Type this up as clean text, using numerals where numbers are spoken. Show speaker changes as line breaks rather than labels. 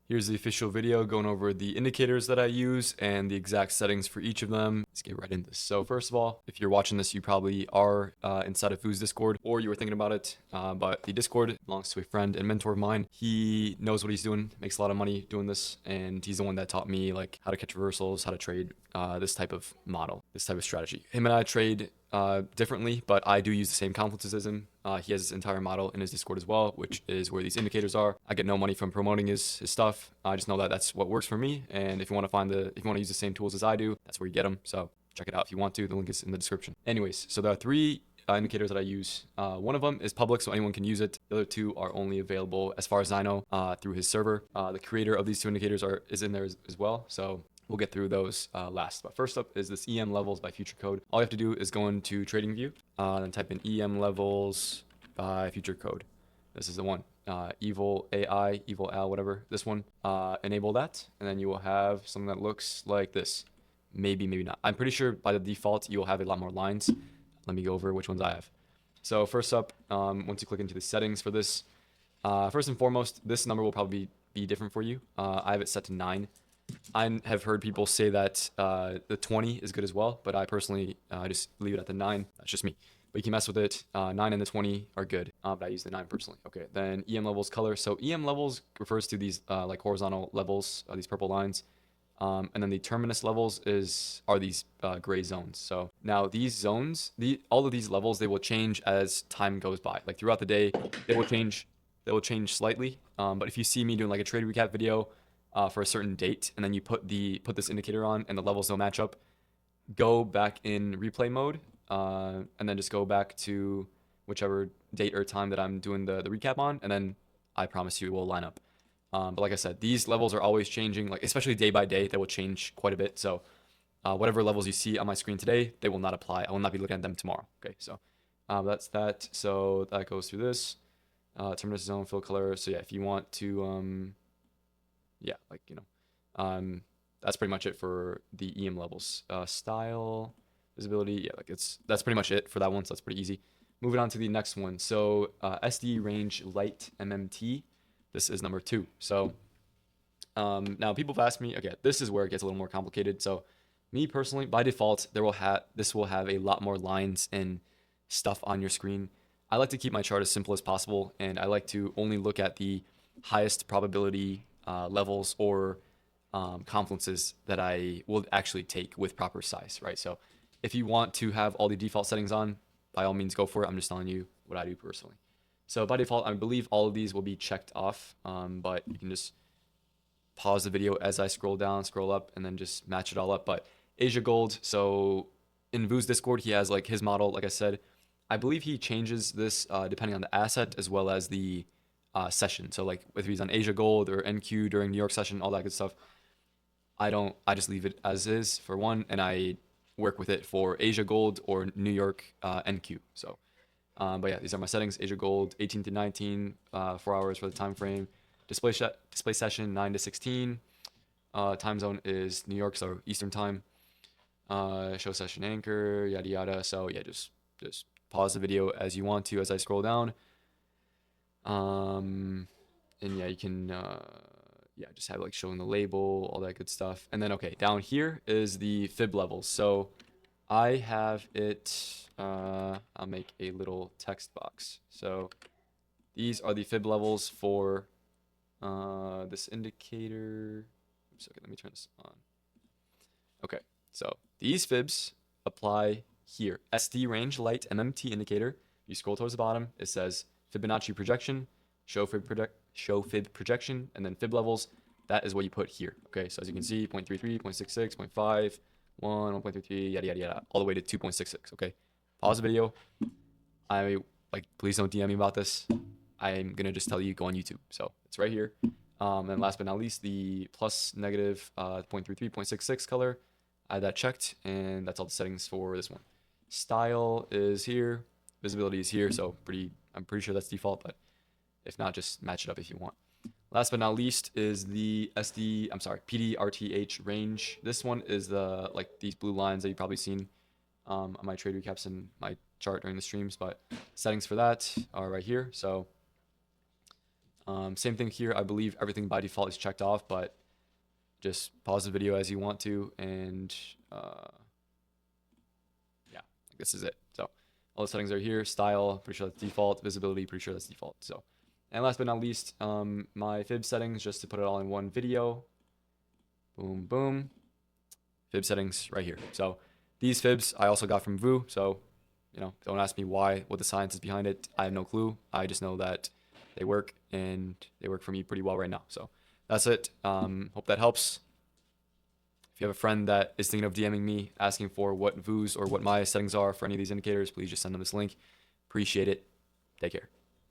Here's the official video going over the indicators that I use and the exact settings for each of them. Let's get right into this. So first of all, if you're watching this, you probably are inside of Foo's Discord, or you were thinking about it, but the Discord belongs to a friend and mentor of mine. He knows what he's doing, makes a lot of money doing this, and he's the one that taught me like how to catch reversals, how to trade this type of model, this type of strategy. Him and I trade differently, but I do use the same confluences as him. He has his entire model in his Discord as well, which is where these indicators are. I get no money from promoting his stuff. I just know that that's what works for me. And if you want to use the same tools as I do, that's where you get them. So check it out if you want to. The link is in the description. Anyways, so there are three indicators that I use. One of them is public, so anyone can use it. The other two are only available, as far as I know, through his server. The creator of these two indicators is in there as well. So we'll get through those last. But first up is this EM levels by future code. All you have to do is go into TradingView and type in EM levels by future code. This is the one. Evil AI, Evil Al, whatever. This one. Enable that, and then you will have something that looks like this. Maybe not. I'm pretty sure by the default you will have a lot more lines. Let me go over which ones I have. So first up, once you click into the settings for this, first and foremost, this number will probably be different for you. I have it set to 9. I have heard people say that the 20 is good as well, but I personally just leave it at the 9. That's just me. But you can mess with it. 9 and the 20 are good, but I use the 9 personally. Okay, then EM levels color. So EM levels refers to these like horizontal levels, these purple lines. And then the terminus levels are these gray zones. So now these zones, all of these levels, they will change as time goes by. Like throughout the day, they will change. They will change slightly. But if you see me doing like a trade recap video for a certain date, and then you put this indicator on, and the levels don't match up, go back in replay mode, and then just go back to whichever date or time that I'm doing the recap on, and then I promise you it will line up. But like I said, these levels are always changing, like especially day by day, they will change quite a bit. So whatever levels you see on my screen today, they will not apply. I will not be looking at them tomorrow. Okay, so that's that. So that goes through this. Terminus zone, fill color. So yeah, if you want to yeah, like, that's pretty much it for the EM levels. Style, visibility, yeah, like that's pretty much it for that one, so that's pretty easy. Moving on to the next one. So SD range light MMT, this is number 2. So now people have asked me, okay, this is where it gets a little more complicated. So me personally, by default, this will have a lot more lines and stuff on your screen. I like to keep my chart as simple as possible, and I like to only look at the highest probability levels or confluences that I will actually take with proper size, right? So if you want to have all the default settings on, by all means go for it. I'm just telling you what I do personally. So by default, I believe all of these will be checked off, but you can just pause the video as I scroll down, scroll up, and then just match it all up. But Asia Gold, so in Vu's Discord, he has like his model, like I said. I believe he changes this depending on the asset as well as the session. So like if he's on Asia Gold or NQ during New York session, all that good stuff, I just leave it as is for one, and I work with it for Asia Gold or New York NQ. So but yeah, these are my settings. Asia Gold 18 to 19, 4 hours for the time frame. Display session 9 to 16. Time zone is New York, so Eastern time. Show session anchor, yada yada. So yeah, just pause the video as you want to as I scroll down. And yeah, you can yeah, just have like showing the label, all that good stuff. And then okay, down here is the fib levels. So I have it, I'll make a little text box. So these are the fib levels for this indicator. Oops, okay, let me turn this on. Okay, so these fibs apply here. SD range light MMT indicator. You scroll towards the bottom, it says Fibonacci projection, show fib projection, and then fib levels. That is what you put here. Okay, so as you can see, 0.33, 0.66, 0.5, 1, 1.33, yada yada yada, all the way to 2.66. Okay, pause the video. Please don't DM me about this. I'm gonna just tell you go on YouTube. So it's right here. And last but not least, the plus negative 0.33, 0.66 color. I had that checked, and that's all the settings for this one. Style is here, visibility is here, so I'm pretty sure that's default, but if not, just match it up if you want. Last but not least is the PDRTH range. This one is these blue lines that you've probably seen on my trade recaps and my chart during the streams, but settings for that are right here. So Same thing here. I believe everything by default is checked off, but just pause the video as you want to, and yeah, this is it. So all the settings are here. Style, pretty sure that's default. Visibility, pretty sure that's default. So, and last but not least, my fib settings, just to put it all in one video. Boom, boom. Fib settings right here. So these fibs I also got from Vu. So, you know, don't ask me why, what the science is behind it. I have no clue. I just know that they work, and they work for me pretty well right now. So that's it. Hope that helps. If you have a friend that is thinking of DMing me asking for what Vu's or what my settings are for any of these indicators, please just send them this link. Appreciate it. Take care.